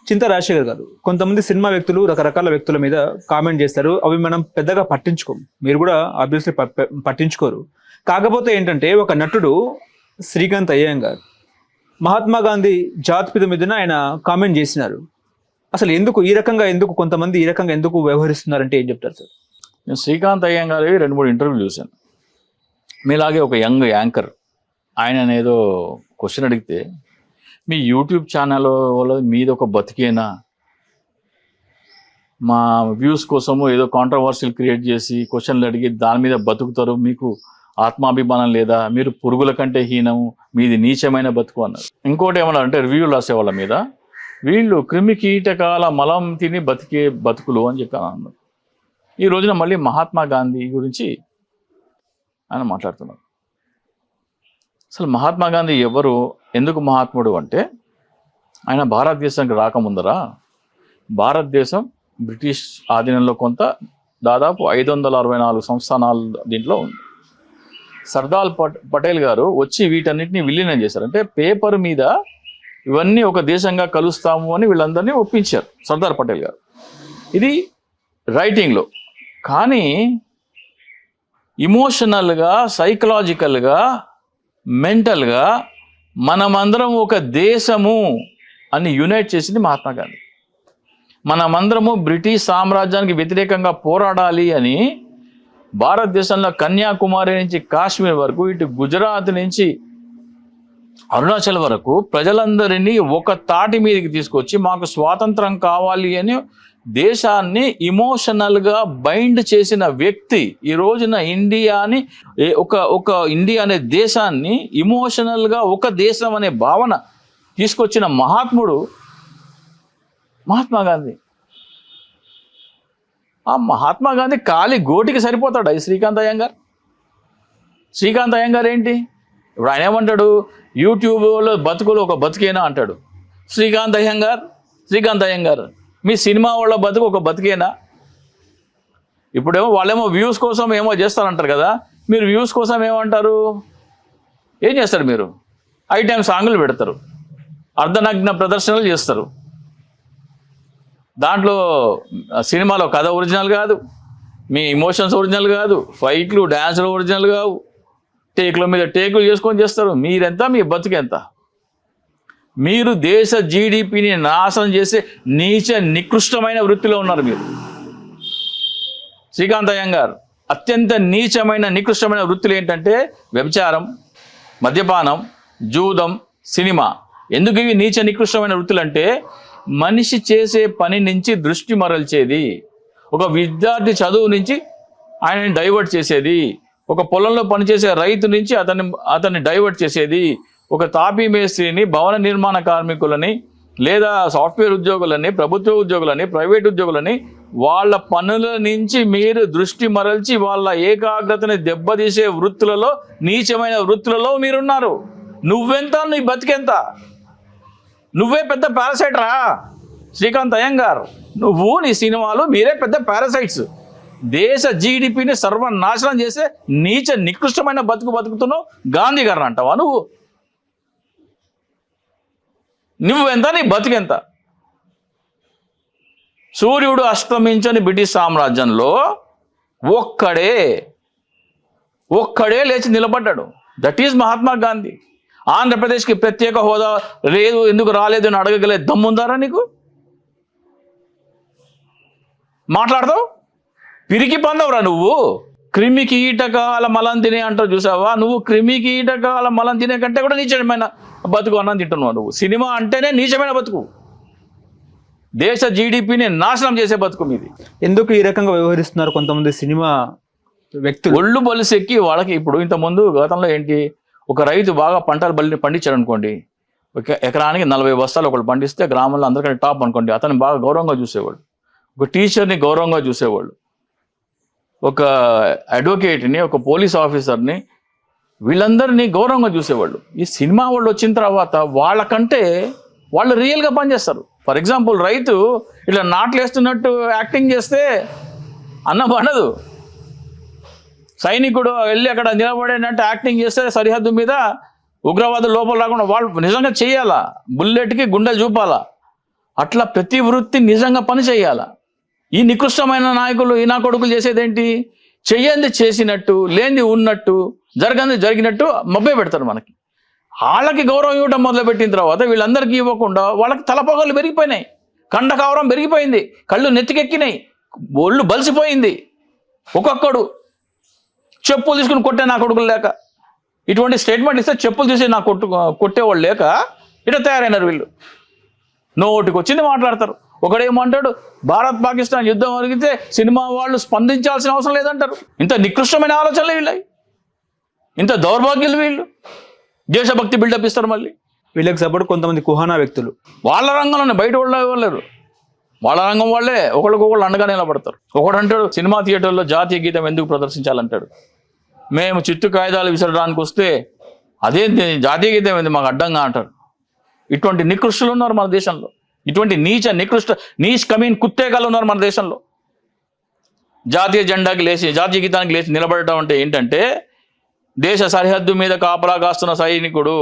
చింతా రాజశేఖర్ గారు, కొంతమంది సినిమా వ్యక్తులు రకరకాల వ్యక్తుల మీద కామెంట్ చేస్తారు. అవి మనం పెద్దగా పట్టించుకోము. మీరు కూడా ఆబ్వియస్లీ పట్టించుకోరు. కాకపోతే ఏంటంటే ఒక నటుడు శ్రీకాంత్ అయ్యంగార్ మహాత్మా గాంధీ జాతిపిత మీదన ఆయన కామెంట్ చేసినారు. అసలు ఎందుకు కొంతమంది ఈ రకంగా ఎందుకు వ్యవహరిస్తున్నారంటే ఏం చెప్తారు సార్? నేను శ్రీకాంత్ అయ్యంగారి 2-3 ఇంటర్వ్యూలు చూశాను. మీలాగే ఒక యంగ్ యాంకర్ ఆయన ఏదో క్వశ్చన్ అడిగితే మీ యూట్యూబ్ ఛానల్ వల్ల మీది ఒక బతికేనా, మా వ్యూస్ కోసము ఏదో కాంట్రవర్సీలు క్రియేట్ చేసి క్వశ్చన్లు అడిగి దాని మీద బతుకుతారు, మీకు ఆత్మాభిమానం లేదా, మీరు పురుగుల కంటే హీనము, మీది నీచమైన బతుకు అన్నారు. ఇంకోటి ఏమన్నా అంటే రివ్యూలు రాసే వాళ్ళ మీద వీళ్ళు క్రిమి కీటకాల మలం తిని బతికే బతుకులు అని చెప్పి అన్నారు. ఈ రోజున మళ్ళీ మహాత్మా గాంధీ గురించి ఆయన మాట్లాడుతున్నారు. అసలు మహాత్మా గాంధీ ఎవరు, ఎందుకు మహాత్ముడు అంటే ఆయన భారతదేశానికి రాకముందర భారతదేశం బ్రిటిష్ ఆధీనంలో కొంత దాదాపు 564 సంస్థానాలు దీంట్లో ఉంది. సర్దార్ పటేల్ గారు వచ్చి వీటన్నిటిని విలీనం చేశారు. అంటే పేపర్ మీద ఇవన్నీ ఒక దేశంగా కలుస్తాము అని వీళ్ళందరినీ ఒప్పించారు సర్దార్ పటేల్ గారు. ఇది రైటింగ్లో. కానీ ఇమోషనల్గా, సైకలాజికల్గా, మెంటల్గా మనమందరం ఒక దేశము అని యునైట్ చేసింది మహాత్మా గాంధీ. మనమందరము బ్రిటిష్ సామ్రాజ్యానికి వ్యతిరేకంగా పోరాడాలి అని భారతదేశంలో కన్యాకుమారి నుంచి కాశ్మీర్ వరకు, ఇటు గుజరాత్ నుంచి అరుణాచల్ వరకు ప్రజలందరినీ ఒక తాటి మీదకి తీసుకొచ్చి మాకు స్వాతంత్రం కావాలి అని దేశాన్ని ఇమోషనల్గా బైండ్ చేసిన వ్యక్తి. ఈ రోజున ఇండియాని ఒక ఇండియా అనే దేశాన్ని ఇమోషనల్గా ఒక దేశం అనే భావన తీసుకొచ్చిన మహాత్ముడు మహాత్మా గాంధీ. ఆ మహాత్మా గాంధీ ఖాళీ గోటికి సరిపోతాడు ఈ శ్రీకాంత్ అయ్యంగార్. శ్రీకాంత్ అయ్యంగార్ ఏంటి ఇప్పుడు ఆయన ఏమంటాడు, యూట్యూబ్లో బతుకులు ఒక బతికేనా అంటాడు. శ్రీకాంత్ అయ్యంగార్ మీ సినిమా వాళ్ళ బతుకు ఒక బతికేనా? ఇప్పుడేమో వాళ్ళేమో వ్యూస్ కోసం ఏమో చేస్తారంటారు కదా, మీరు వ్యూస్ కోసం ఏమంటారు, ఏం చేస్తారు మీరు? ఐటెం సాంగులు పెడతారు, అర్ధనగ్న ప్రదర్శనలు చేస్తారు. దాంట్లో సినిమాలో కథ ఒరిజినల్ కాదు, మీ ఇమోషన్స్ ఒరిజినల్ కాదు, ఫైట్లు డ్యాన్సులు ఒరిజినల్ కావు, టేకుల మీద టేకులు చేసుకొని చేస్తారు. మీరెంత, మీ బతుకెంత? మీరు దేశ జీడిపిని నాశనం చేసే నీచ నికృష్టమైన వృత్తిలో ఉన్నారు మీరు. శ్రీకాంత్ అయ్యంగార్ అత్యంత నీచమైన నికృష్టమైన వృత్తులు ఏంటంటే వ్యభిచారం, మద్యపానం, జూదం, సినిమా. ఎందుకు ఇవి నీచ నికృష్టమైన వృత్తులు అంటే మనిషి చేసే పని నుంచి దృష్టి మరల్చేది, ఒక విద్యార్థి చదువు నుంచి ఆయనని డైవర్ట్ చేసేది, ఒక పొలంలో పనిచేసే రైతు నుంచి అతన్ని డైవర్ట్ చేసేది, ఒక తాపీ మేస్త్రిని, భవన నిర్మాణ కార్మికులని, లేదా సాఫ్ట్వేర్ ఉద్యోగులని, ప్రభుత్వ ఉద్యోగులని, ప్రైవేట్ ఉద్యోగులని వాళ్ళ పనుల నుంచి మీరు దృష్టి మరల్చి వాళ్ళ ఏకాగ్రతని దెబ్బతీసే వృత్తులలో, నీచమైన వృత్తులలో మీరున్నారు. నువ్వెంత, నీ బతికెంత? నువ్వే పెద్ద పారాసైట్ రా శ్రీకాంత్ అయ్యంగార్. నువ్వు, నీ సినిమాలు, మీరే పెద్ద పారాసైట్స్. దేశ జీడిపిని సర్వనాశనం చేసే నీచ నికృష్టమైన బతుకుతున్నావు. గాంధీ గారిని అంటావా నువ్వెంత, నీ బతికెంత? సూర్యుడు అస్తమించని బ్రిటిష్ సామ్రాజ్యంలో ఒక్కడే లేచి నిలబడ్డాడు. That is Mahatma Gandhi. ఆంధ్రప్రదేశ్కి ప్రత్యేక హోదా లేదు, ఎందుకు రాలేదు అని అడగగలే దమ్ముందారా నీకు? మాట్లాడతావు? పిరికి పందవురా నువ్వు. క్రిమి కీటకాల మలం తినే అంటావు చూసావా? నువ్వు క్రిమి కీటకాల మలం తినే కంటే కూడా నీచమైన బతుకు అన్నం తింటున్నావు నువ్వు. సినిమా అంటేనే నీచమైన బతుకు, దేశ జీడిపిని నాశనం చేసే బతుకు మీది. ఎందుకు ఈ రకంగా వ్యవహరిస్తున్నారు కొంతమంది సినిమా వ్యక్తులు? ఒళ్ళు బలిసెక్కి వాళ్ళకి. ఇప్పుడు ఇంతకుముందు గతంలో ఏంటి, ఒక రైతు బాగా పంటలు పండించాడు అనుకోండి, ఒక ఎకరానికి 40 బస్తాలు ఒకళ్ళు పండిస్తే గ్రామంలో అందరికంటే టాప్ అనుకోండి, అతన్ని బాగా గౌరవంగా చూసేవాడు. ఒక టీచర్ని గౌరవంగా చూసేవాళ్ళు, ఒక అడ్వకేట్ని, ఒక పోలీస్ ఆఫీసర్ని, వీళ్ళందరినీ గౌరవంగా చూసేవాళ్ళు. ఈ సినిమా వాళ్ళు వచ్చిన తర్వాత వాళ్ళకంటే వాళ్ళు రియల్గా పనిచేస్తారు. ఫర్ ఎగ్జాంపుల్, రైతు ఇట్లా నాట్లు వేస్తున్నట్టు యాక్టింగ్ చేస్తే అన్నం పండదు. సైనికుడు వెళ్ళి అక్కడ నిలబడేటట్టు యాక్టింగ్ చేస్తే సరిహద్దు మీద ఉగ్రవాదులు లోపల రాకుండా వాళ్ళు నిజంగా చేయాలా, బుల్లెట్కి గుండెలు చూపాలా. అట్లా ప్రతి వృత్తి నిజంగా పని చేయాల. ఈ నికృష్టమైన నాయకులు ఈ నా కొడుకులు చేసేదేంటి? చెయ్యంది చేసినట్టు, లేనిది ఉన్నట్టు, జరగంది జరిగినట్టు మభ్య పెడతారు మనకి. వాళ్ళకి గౌరవం ఇవ్వడం మొదలుపెట్టిన తర్వాత వీళ్ళందరికీ ఇవ్వకుండా వాళ్ళకి తలపగలు పెరిగిపోయినాయి, కండకావరం పెరిగిపోయింది, కళ్ళు నెత్తికెక్కినాయి, ఒళ్ళు బలిసిపోయింది. ఒక్కొక్కడు చెప్పులు తీసుకుని కొట్టే నా కొడుకులు లేక, ఇటువంటి స్టేట్మెంట్ ఇస్తే చెప్పులు తీసి నా కొట్టేవాళ్ళు లేక ఇట్లా తయారైనారు వీళ్ళు. నోటికి వచ్చింది మాట్లాడతారు. ఒకడేమంటాడు, భారత్ పాకిస్తాన్ యుద్ధం జరిగితే సినిమా వాళ్ళు స్పందించాల్సిన అవసరం లేదంటారు. ఇంత నికృష్టమైన ఆలోచనలు వీళ్ళవి, ఇంత దౌర్భాగ్యులు వీళ్ళు. దేశభక్తి బిల్డప్ ఇస్తారు మళ్ళీ. వీళ్ళకి సపోర్ట్ కొంతమంది కుహానా వ్యక్తులు వాళ్ళ రంగంలోనే, బయట వాళ్ళు ఇవ్వలేరు. వాళ్ళ రంగం వాళ్ళే ఒకళ్ళకొకళ్ళు అండగా నిలబడతారు. ఒకడు అంటాడు, సినిమా థియేటర్లో జాతీయ గీతం ఎందుకు ప్రదర్శించాలంటాడు. మేము చిత్తు కాగితాలు విసరడానికి వస్తే అదేంటి జాతీయ గీతం ఏంది మాకు అడ్డంగా అంటారు. ఇటువంటి నికృష్టులు ఉన్నారు మన దేశంలో. ఇటువంటి నీచ్ కమీన్ కుత్తేగాలు ఉన్నారు మన దేశంలో. జాతీయ జెండాకి లేచి, జాతీయ గీతానికి లేచి నిలబడటం అంటే ఏంటంటే, దేశ సరిహద్దు మీద కాపలా కాస్తున్న సైనికుడు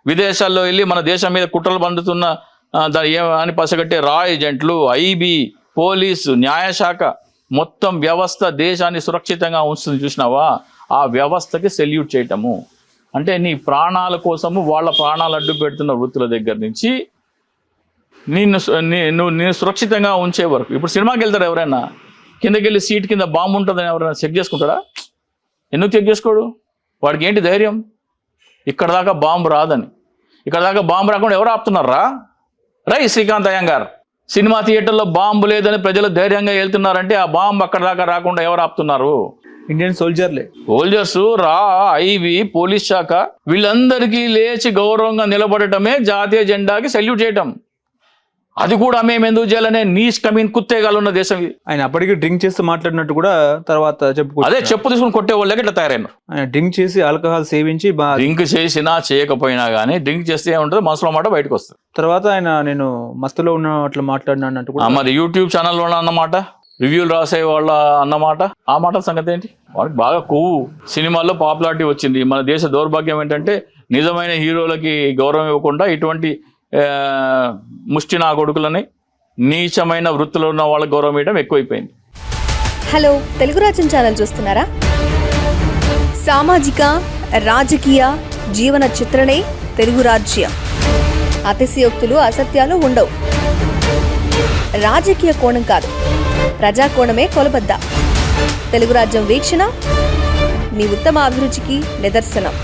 విదేశాల్లో వెళ్ళి మన దేశం మీద కుట్రలు పండుతున్న అని పసగట్టే రా ఏజెంట్లు, ఐబీ, పోలీసు, న్యాయశాఖ మొత్తం వ్యవస్థ దేశాన్ని సురక్షితంగా ఉంచుతుంది. చూసినావా? ఆ వ్యవస్థకి సెల్యూట్ చేయటము అంటే నీ కోసము వాళ్ళ ప్రాణాలు అడ్డు పెడుతున్న వృత్తుల దగ్గర నుంచి నేను సురక్షితంగా ఉంచే వరకు. ఇప్పుడు సినిమాకి వెళ్తారు ఎవరైనా, కిందకి వెళ్ళి సీట్ కింద బాంబు ఉంటుందని ఎవరైనా చెక్ చేసుకుంటాడా? ఎందుకు చెక్ చేసుకోడు? వాడికి ఏంటి ధైర్యం? ఇక్కడ దాకా బాంబు రాదని. ఇక్కడ దాకా బాంబు రాకుండా ఎవరు ఆపుతున్నారా? శ్రీకాంత్ అయ్యంగార్ సినిమా థియేటర్లో బాంబు లేదని ప్రజలు ధైర్యంగా వెళ్తున్నారంటే ఆ బాంబు అక్కడ దాకా రాకుండా ఎవరు ఆపుతున్నారు? ఇండియన్ సోల్జర్స్, ఐబీ, పోలీస్ శాఖ వీళ్ళందరికీ లేచి గౌరవంగా నిలబడటమే జాతీయ జెండాకి సెల్యూట్ చేయటం. అది కూడా మేము ఎందుకు చేయాలనే నీచ్ కమీన్ కుత్తేగాలు ఉన్న దేశం ఇది. ఆయన అప్పటికి డ్రింక్ చేస్తూ మాట్లాడినట్టు కూడా తర్వాత అదే చెప్పు తీసుకుని కొట్టే వాళ్ళకి ఇట్లా తయారైనారు. ఆయన డ్రింక్ చేసి ఆల్కహాల్ సేవించి డ్రింక్ చేసినా చేయకపోయినా కానీ డ్రింక్ చేస్తే ఏముంటుంది, మనసులో మాట బయటకు వస్తుంది. తర్వాత ఆయన నేను మస్తులో ఉన్న అట్లా మాట్లాడినట్టు కూడా మరి యూట్యూబ్ ఛానల్లో అన్నమాట, రివ్యూలు రాసే వాళ్ళ అన్నమాట, ఆ మాట సంగతి ఏంటి? వాడికి బాగా కొవ్వు. సినిమాల్లో పాపులారిటీ వచ్చింది. మన దేశ దౌర్భాగ్యం ఏంటంటే నిజమైన హీరోలకి గౌరవం ఇవ్వకుండా ఇటువంటి ముష్టి నా కొడుకులని నీచమైన వృత్తిలో ఉన్న వాళ్ళకి గౌరవం ఇవ్వడం ఎక్కువైపోయింది. హలో, తెలుగు రాజ్యం ఛానల్ చూస్తున్నారా? సామాజిక, రాజకీయ, జీవన చిత్రణే తెలుగు రాజ్యం. అతిశయోక్తులు, అసత్యాలు ఉండవు. రాజకీయ కోణం కాదు, ప్రజా కోణమే కొలబద్ద. తెలుగు రాజ్యం వీక్షణ మీ ఉత్తమ అభిరుచికి నిదర్శనం.